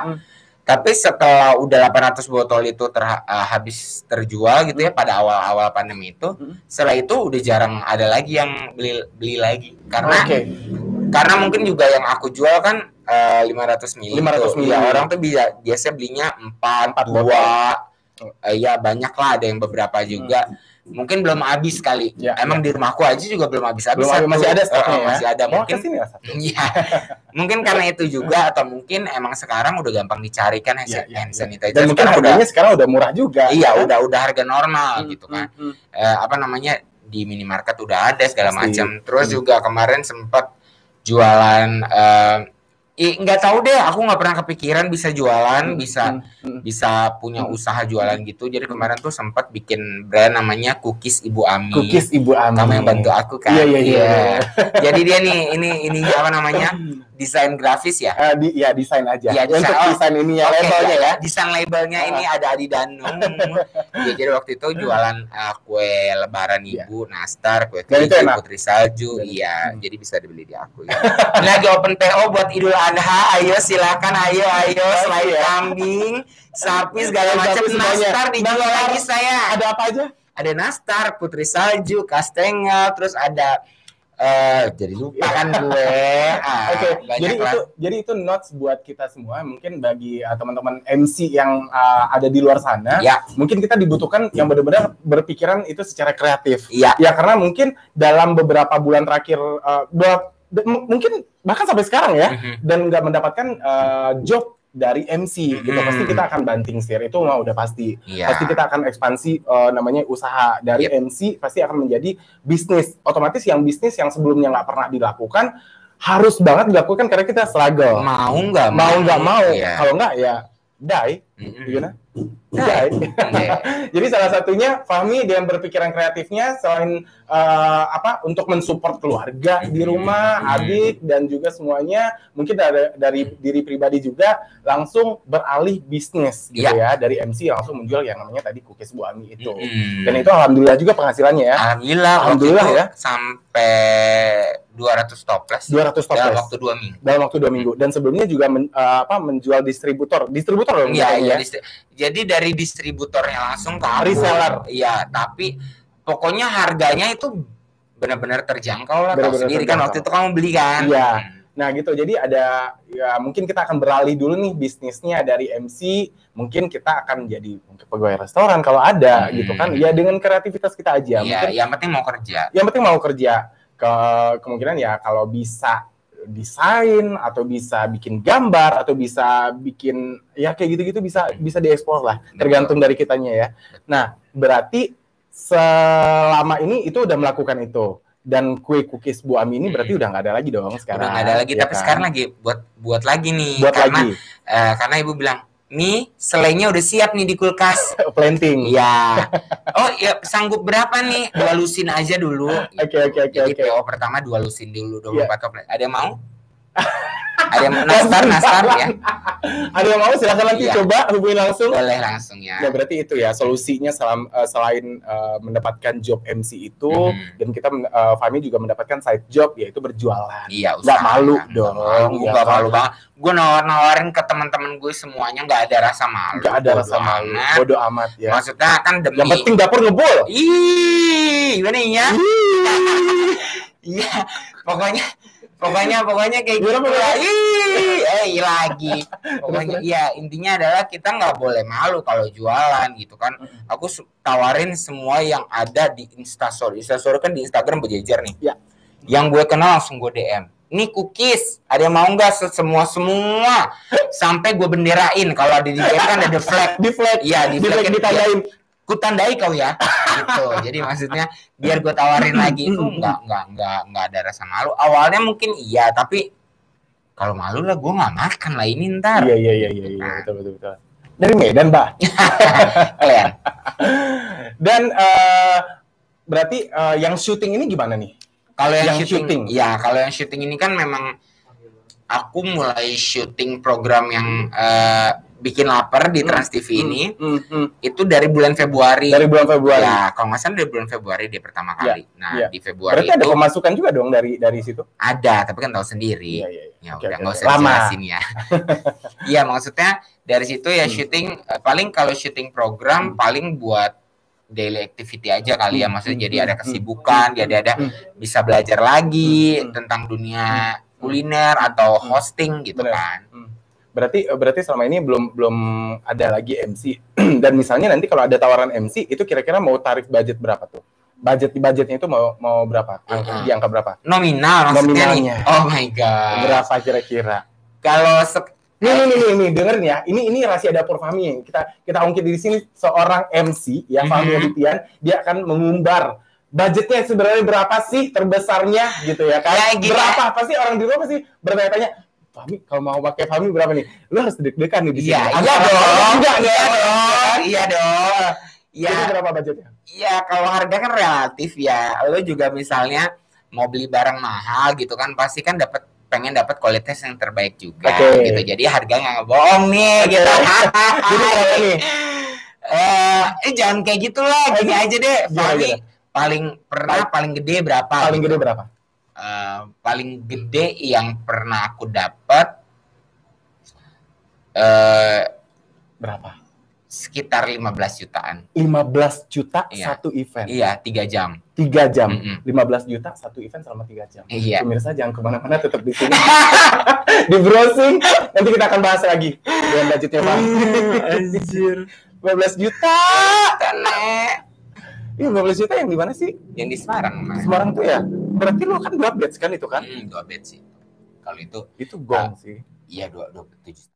Tapi setelah udah 800 botol itu habis terjual gitu ya pada awal-awal pandemi itu, setelah itu udah jarang ada lagi yang beli lagi karena mungkin juga yang aku jual kan 500 ml. Ya, orang tuh biasa belinya 4 2. Ya banyak lah, ada yang beberapa juga. Mungkin belum habis kali. Emang di rumahku aja juga belum habis. Masih ada stoknya masih ada. Mungkin ya. Mungkin karena itu juga, atau mungkin emang sekarang udah gampang dicari kan hand sanitizer. Dan mungkin harganya sekarang udah murah juga. Iya, kan? udah harga normal gitu kan. Di minimarket udah ada segala macam. Terus juga kemarin sempat jualan nggak tahu deh, aku nggak pernah kepikiran bisa jualan, bisa punya usaha jualan gitu. Jadi kemarin tuh sempat bikin brand namanya Cookies Ibu Ami. Kamu yang bantu aku kan? Iya. Jadi dia nih, ini apa namanya? Desain grafis ya? Desain aja. Ya, untuk desain ini ya, labelnya ya. Desain labelnya ini ada Adi Danung. Jadi waktu itu jualan kue lebaran ibu, nastar, kue keju, putri salju. Iya, jadi bisa dibeli di aku ya. Lagi open PO buat Idul Adha. Ayo silakan, ayo selain kambing, sapi segala macam, nastar dijual lagi saya. Ada apa aja? Ada nastar, putri salju, kastengel, terus ada jadi lupa kan gue. Jadi itu notes buat kita semua. Mungkin bagi teman-teman MC yang ada di luar sana, mungkin kita dibutuhkan yang benar-benar berpikiran itu secara kreatif. Ya, karena mungkin dalam beberapa bulan terakhir, mungkin bahkan sampai sekarang ya, dan nggak mendapatkan job dari MC gitu, pasti kita akan banting setir, itu mah udah pasti. Pasti kita akan ekspansi namanya usaha dari MC, pasti akan menjadi bisnis. Otomatis yang bisnis yang sebelumnya nggak pernah dilakukan harus banget dilakukan karena kita struggle. Mau nggak mau. Kalau nggak ya die. Gimana? Jadi salah satunya Fahmi dengan berpikiran kreatifnya selain untuk mensupport keluarga di rumah, adik dan juga semuanya, mungkin dari diri pribadi juga langsung beralih bisnis gitu ya, dari MC langsung menjual yang namanya tadi Cookies Bu Ami itu. Dan itu alhamdulillah juga penghasilannya ya. Alhamdulillah ya. Sampai 200 toples dalam waktu 2 minggu. Dalam waktu 2 minggu. Dan sebelumnya juga menjual distributor dong. Iya. Jadi dari distributornya langsung ke reseller. Iya, tapi pokoknya harganya itu benar-benar terjangkau lah. Tahu sendiri kan waktu itu kamu beli kan. Iya. Nah gitu, jadi ada mungkin kita akan beralih dulu nih bisnisnya dari MC, mungkin kita akan jadi pegawai restoran kalau ada gitu kan. Ya dengan kreativitas kita aja. Iya, yang penting mau kerja. Yang penting mau kerja. Kemungkinan ya kalau bisa desain atau bisa bikin gambar atau bisa bikin ya kayak gitu-gitu bisa diekspor lah, tergantung dari kitanya ya. Nah, berarti selama ini itu udah melakukan itu, dan kue Cookies Bu Ami ini berarti udah nggak ada lagi dong sekarang. Udah nggak ada lagi, tapi kan? Sekarang lagi buat lagi nih. Karena ibu bilang, nih selainya udah siap nih di kulkas. Planting. Ya. Oh ya, sanggup berapa nih? 2 lusin aja dulu. Oke. Jadi PO pertama 2 lusin dulu, 24 toples. Ada yang mau? Ada yang nastar ya. Ada yang mau silakan nanti coba hubungi langsung. Boleh langsung ya. Ya berarti itu ya solusinya selain mendapatkan job MC itu, dan kita Fahmi juga mendapatkan side job yaitu berjualan. Iya, nggak malu dong. Nggak malu banget. Gue nawarin ke teman-teman gue semuanya nggak ada rasa malu. Nggak ada rasa malu. Bodoh amat ya. Maksudnya kan demi. Yang penting dapur ngebul. Gimana ya? Iya, pokoknya kayak gitu lah. Lagi. Pokoknya ya intinya adalah kita nggak boleh malu kalau jualan gitu kan. Aku tawarin semua yang ada di Instastory. Instastory kan di Instagram berjejer nih. Ya. Yang gue kenal langsung gue DM. Nih cookies, ada yang mau nggak? Semua sampai gue benderain. Kalau ada di game kan ada flag. Di flag. Iya, di flag ditandain. Ku tandai kau ya, gitu. Jadi maksudnya biar gue tawarin lagi itu nggak ada rasa malu. Awalnya mungkin iya, tapi kalau malu lah gue nggak makan lah ini ntar. Iya, betul. Dari Medan, Mbak. Kalian. Dan berarti yang syuting ini gimana nih? Kalau yang syuting, ya kalau yang syuting ini kan memang aku mulai syuting program yang bikin lapar di Trans TV ini itu dari bulan Februari. Dari bulan Februari. Ya, kalau nggak salah dari bulan Februari dia pertama kali. Nah, di Februari berarti ada pemasukan juga dong dari situ? Ada, tapi kan tahu sendiri. Ya udah nggak usah jelasin ya. Iya, maksudnya dari situ ya syuting paling kalau syuting program paling buat daily activity aja kali ya, maksudnya jadi ada kesibukan, jadi ada bisa belajar lagi tentang dunia kuliner atau hosting gitu. Bener. Kan. Berarti selama ini belum ada lagi MC. Dan misalnya nanti kalau ada tawaran MC itu kira-kira mau tarif budget berapa tuh? Budgetnya itu mau berapa? Di angka berapa? Nominal maksudnya nih. Oh my god. Berapa kira-kira? Kalau nih dengerin ya. Ini rahasia dapur Fahmi. Kita ungkit di sini seorang MC ya, Fahmi Adityan, dia akan mengumbar budgetnya sebenarnya berapa sih terbesarnya gitu ya kan? Ya, berapa? Pasti orang di rumah pasti bertanya-tanya, Fahmi kalau mau pakai Fahmi berapa nih? Lu harus deg-degan nih di sini. Iya dong. Iya. Jadi berapa budgetnya? Iya, kalau harga kan relatif ya. Lu juga misalnya mau beli barang mahal gitu kan, pasti kan pengen dapat kualitas yang terbaik juga gitu. Jadi harganya nggak bohong nih gitu. Jadi berapa nih? Jangan kayak gitulah, gini aja deh. Paling gede berapa? Paling gede berapa? Paling gede yang pernah aku dapat berapa? Sekitar 15 jutaan. 15 juta satu event. Iya, 3 jam. 3 jam. 15 juta satu event selama 3 jam. Iya. Pemirsa jangan kemana-mana, tetap di sini. Di browsing. Nanti kita akan bahas lagi dengan budgetnya Bang. Anjir. 15 juta. Ini 15 juta yang di mana sih? Yang di Semarang. Semarang tuh ya. Berarti lo kan 2 batch kan itu kan? 2 batch sih. Kalau itu gong sih. Iya, 27.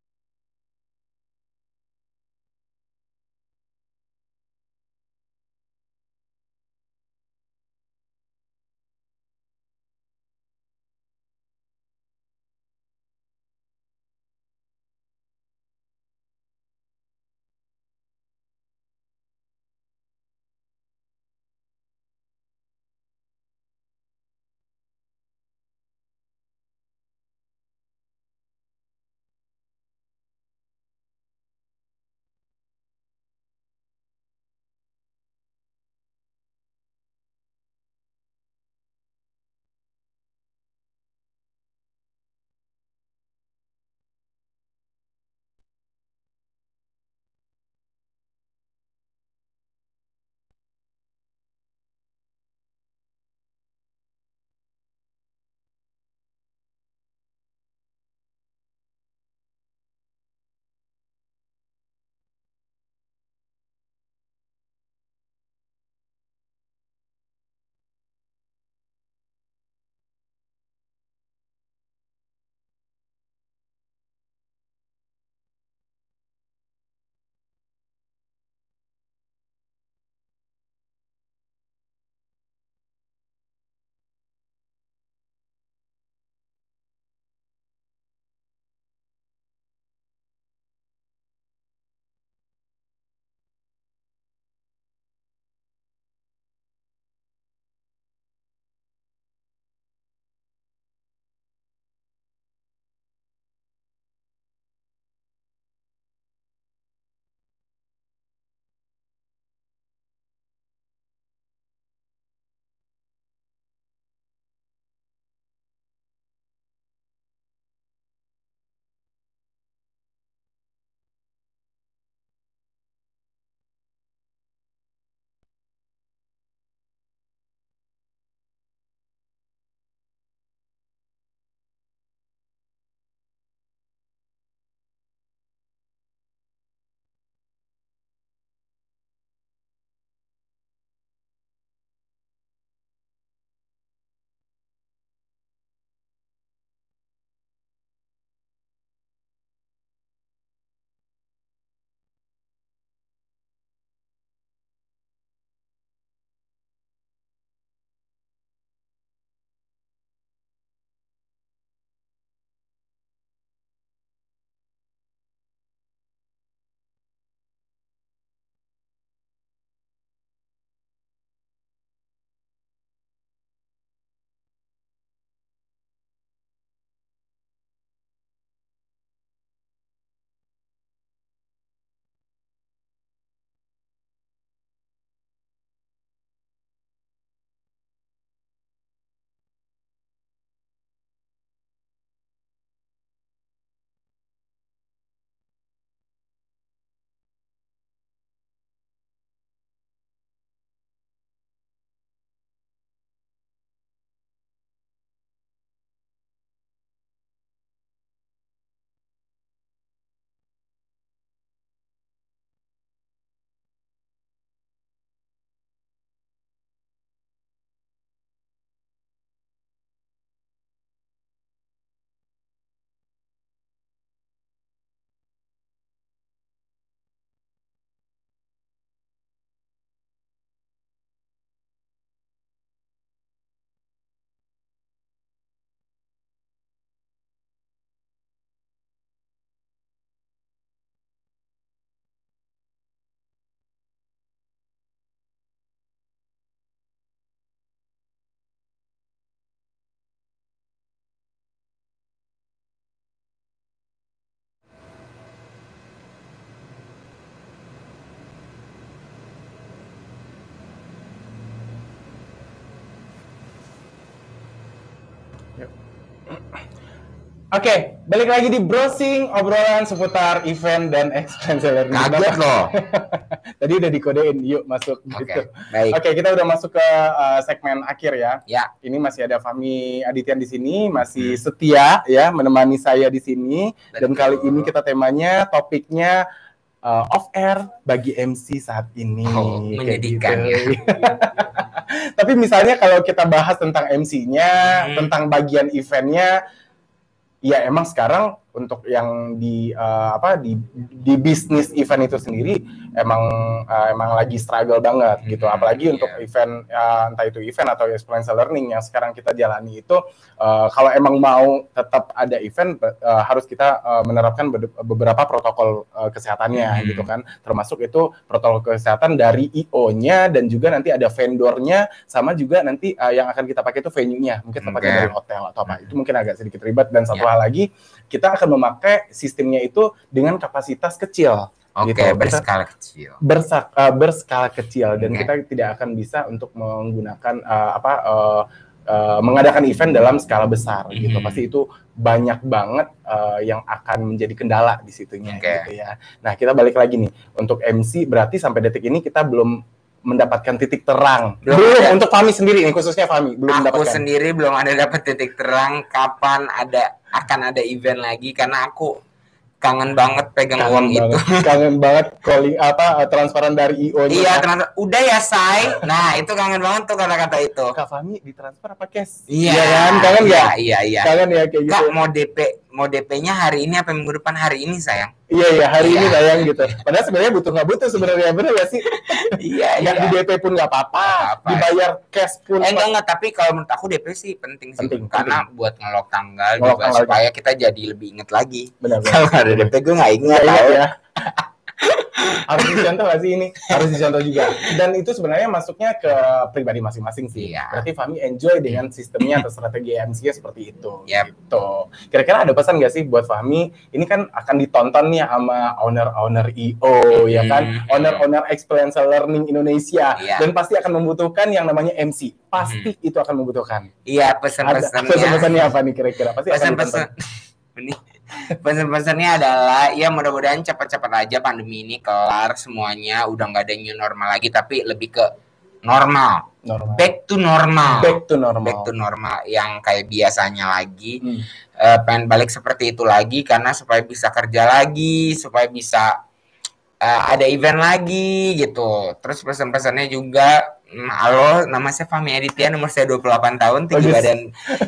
Oke, balik lagi di browsing obrolan seputar event dan experience learning. Kaget loh. Tadi udah dikodein, yuk masuk gitu. Baik. Oke, kita udah masuk ke segmen akhir ya. Ya. Ini masih ada Fahmi Adityan di sini, masih setia ya menemani saya di sini. Dan kali ini kita temanya, topiknya off air bagi MC saat ini. Oh, menyedihkan gitu. Ya. Tapi misalnya kalau kita bahas tentang MC-nya, tentang bagian eventnya, ya emang sekarang untuk yang di bisnis event itu sendiri emang lagi struggle banget gitu, apalagi untuk event entah itu event atau experiential learning yang sekarang kita jalani itu, kalau emang mau tetap ada event harus kita menerapkan beberapa protokol kesehatannya gitu kan, termasuk itu protokol kesehatan dari IO-nya dan juga nanti ada vendornya, sama juga nanti yang akan kita pakai itu venue-nya, mungkin kita pakai dari hotel atau apa, itu mungkin agak sedikit ribet. Dan satu hal lagi, kita akan memakai sistemnya itu dengan kapasitas kecil. Oke, gitu. berskala kecil. Berskala kecil, dan kita tidak akan bisa untuk menggunakan mengadakan event dalam skala besar gitu. Pasti itu banyak banget yang akan menjadi kendala di situnya gitu ya. Nah, kita balik lagi nih untuk MC, berarti sampai detik ini kita belum mendapatkan titik terang. Belum untuk Fahmi sendiri nih, khususnya Fahmi belum mendapatkan. Aku sendiri belum ada dapat titik terang kapan akan ada event lagi, karena aku kangen banget pegang uang itu. Kangen banget calling transferan dari IO-nya. Iya, udah ya, Say. Nah, itu kangen banget tuh kata-kata itu. Kak Fahmi ditransfer apa cash? Iya kan? Kangen ya? Iya. Kangen ya kayak gitu. Kak, mau DP-nya hari ini apa minggu depan? Hari ini, sayang. Iya, hari ini sayang gitu. Padahal sebenarnya nggak butuh sebenarnya, bener gak sih? Iya. Di DP pun nggak apa-apa, dibayar cash pun. Enggak, tapi kalau menurut aku DP sih penting sih, karena buat ngelok tanggal juga supaya kita jadi lebih inget lagi. Benar. Kalau ada DP gue nggak inget ya. Harus dicontoh nggak sih ini? Harus dicontoh juga. Dan itu sebenarnya masuknya ke pribadi masing-masing sih. Berarti Fahmi enjoy dengan sistemnya atau strategi MC-nya seperti itu. Gitu. Kira-kira ada pesan nggak sih buat Fahmi? Ini kan akan ditonton nih sama owner-owner IO, ya kan? Owner-owner experiential learning Indonesia. Dan pasti akan membutuhkan yang namanya MC. Pasti itu akan membutuhkan. Iya, pesan-pesannya. Pesan-pesannya apa nih kira-kira? Pasti pesan-pesan. Pesan-pesannya adalah ya mudah-mudahan cepat-cepat aja pandemi ini kelar semuanya, udah nggak ada new normal lagi, tapi lebih ke normal. Back to normal yang kayak biasanya lagi. Pengen balik seperti itu lagi, karena supaya bisa kerja lagi, supaya bisa ada event lagi gitu. Terus pesan-pesannya juga, halo, nama saya Fahmi Adityan, umur saya 28 tahun, tinggi badan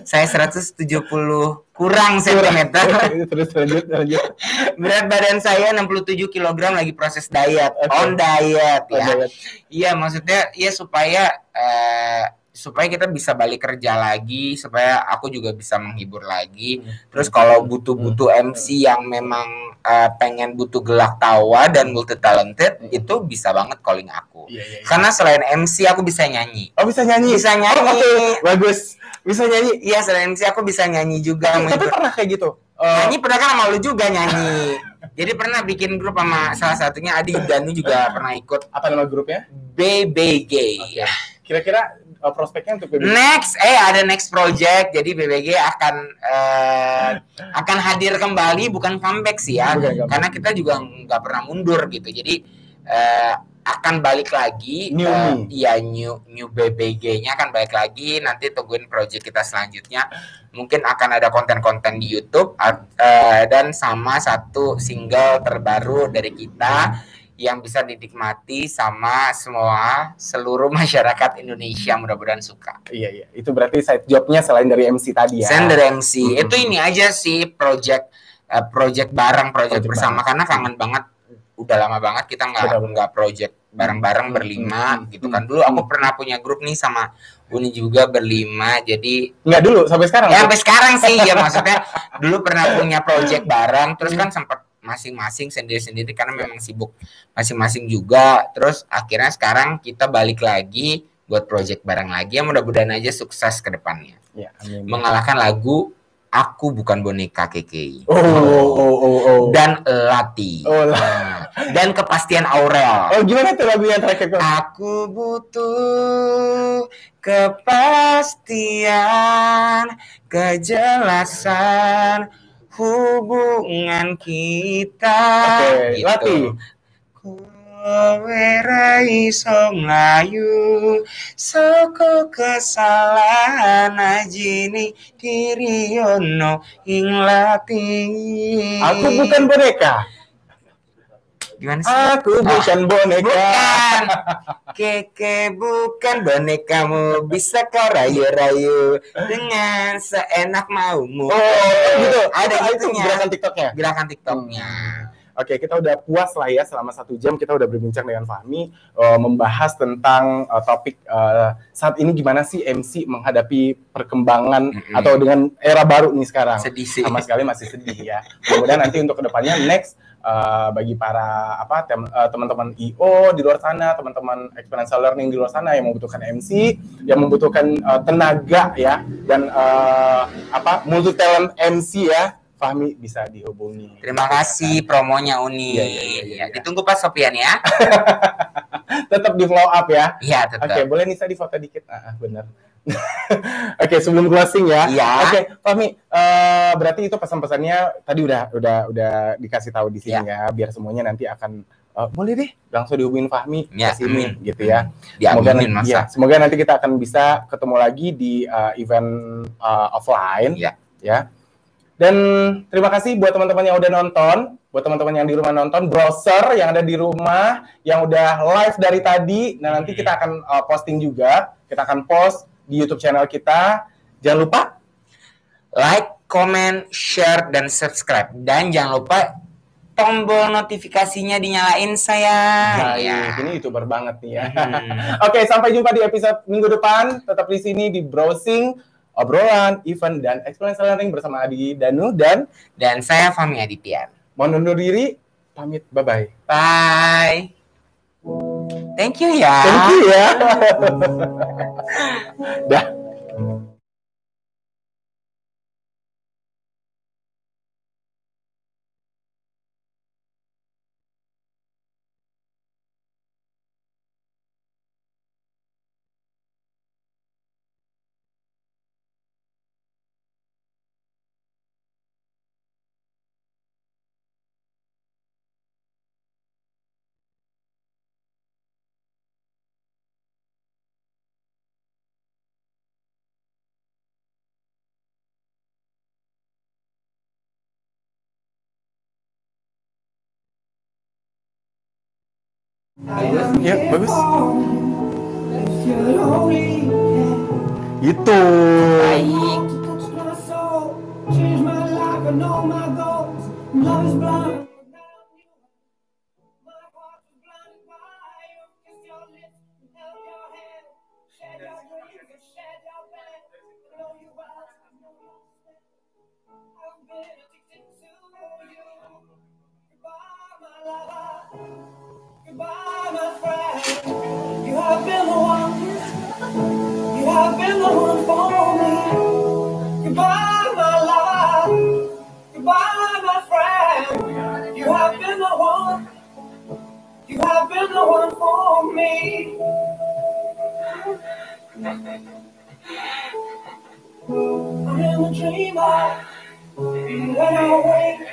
saya 170 kurang sentimeter. Terus lanjut. Berat badan saya 67 kg, lagi proses diet. On diet ya. Iya, maksudnya ya supaya kita bisa balik kerja lagi, supaya aku juga bisa menghibur lagi. Terus kalau butuh MC yang memang pengen butuh gelak tawa dan multi talented, itu bisa banget calling aku. Karena selain MC aku bisa nyanyi. Oh, bisa nyanyi. Bagus. Bisa nyanyi. Iya, selain MC aku bisa nyanyi juga. Tapi pernah kayak gitu. Nyanyi pernah kan, sama lu juga nyanyi. Jadi pernah bikin grup sama salah satunya Adi Danu juga pernah ikut. Apa nama grupnya? BBG. Kira-kira prospeknya untuk BBG? Ada next project. Jadi BBG akan hadir kembali, bukan comeback sih ya. Karena kita juga nggak pernah mundur gitu. Jadi akan balik lagi. New BBG-nya akan balik lagi. Nanti tungguin project kita selanjutnya. Mungkin akan ada konten-konten di YouTube dan sama satu single terbaru dari kita yang bisa dinikmati sama seluruh masyarakat Indonesia, mudah-mudahan suka. Iya. Itu berarti side job-nya selain dari MC tadi ya. Selain dari MC. Itu ini aja sih, project bareng, project bersama, karena kangen banget. Udah lama banget kita nggak project bareng-bareng berlima gitu kan. Dulu aku pernah punya grup nih sama Uni juga berlima, jadi nggak dulu sampai sekarang. Ya sampai sekarang sih ya, maksudnya dulu pernah punya project bareng, terus kan sempat masing-masing sendiri-sendiri karena memang sibuk masing-masing juga. Terus akhirnya sekarang kita balik lagi buat project bareng lagi, ya mudah-mudahan aja sukses ke depannya. Ya, amin. Mengalahkan lagu Aku bukan boneka KKI. Dan Lati. Dan kepastian Aurel. Gimana tuh lagu yang terakhir? Aku butuh kepastian, kejelasan hubungan kita. Oke, gitu. Lati. Werai song layu soko kesalahan ajini diri ono ing Lati. Aku bukan boneka. Gimana sih? Aku bukan boneka. Bukan. Keke bukan bonekamu, bisa kau rayu-rayu dengan seenak maumu. Gitu. Ada gitunya. Gerakan TikToknya. Oke, kita udah puas lah ya selama 1 jam kita udah berbincang dengan Fahmi membahas tentang topik saat ini gimana sih MC menghadapi perkembangan atau dengan era baru nih sekarang. Sedih sih. Sama sekali masih sedih ya. Kemudian nanti untuk kedepannya next bagi para teman-teman IO di luar sana, teman-teman experiential learning di luar sana yang membutuhkan MC, yang membutuhkan tenaga ya dan multi talent MC ya. Fahmi bisa dihubungi. Terima kasih promonya Uni. Ya. Ditunggu Pak Sofian ya. Tetap di follow up ya. Iya, tetap. Oke, boleh Nisa di foto dikit. Benar. Oke, sebelum closing ya. Iya. Oke, Fahmi, berarti itu pesan-pesannya tadi udah dikasih tahu di sini ya, biar semuanya nanti akan boleh deh langsung dihubungin Fahmi ke sini gitu ya. Semoga nanti kita akan bisa ketemu lagi di event offline ya. Dan terima kasih buat teman-teman yang udah nonton, buat teman-teman yang di rumah nonton, browser yang ada di rumah, yang udah live dari tadi. Nah, nanti kita akan posting juga, kita akan post di YouTube channel kita. Jangan lupa like, comment, share, dan subscribe. Dan jangan lupa tombol notifikasinya dinyalain sayang. Nah, ini YouTuber banget nih ya. Oke, sampai jumpa di episode minggu depan. Tetap di sini di Browsing, obrolan, event, dan experiential learning bersama Adi Danu dan saya Fahmi Aditya. Mohon undur diri, pamit, bye-bye. Bye. Thank you ya. Dah. Ya, bagus. Itu. Baik. Goodbye, my friend. You have been the one. You have been the one for me. Goodbye, my lover. Goodbye, my friend. You have been the one. You have been the one for me. I am a dreamer. When I wake,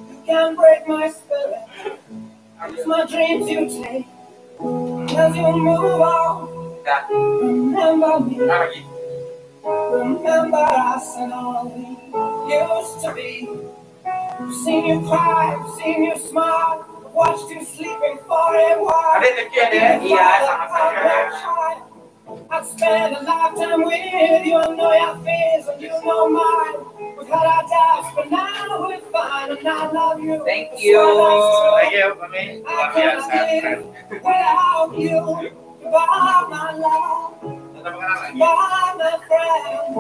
you can't break my spirit. It's my dreams you take as you move on. Remember me. Remember us and all we used to be. I've seen you cry, I've seen you smile, I've watched you sleeping for a while. I'd spend a lifetime with you. I know your fears and you know mine. We've had our doubts, but now we're fine, and I love you. Thank you. I cannot live without you. Goodbye, my love. Goodbye, my friend.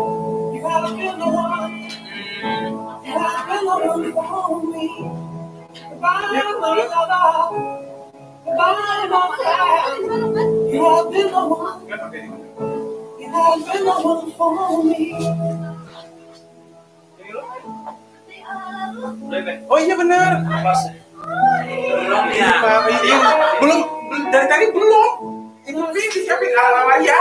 You have been the one. You have been the one for me. Goodbye, my lover. Goodbye, my friend. You have been the one. You have been the one for me. Oh iya benar. Belum ya. Belum dari tadi belum. Ini disiapin ala-ala ya.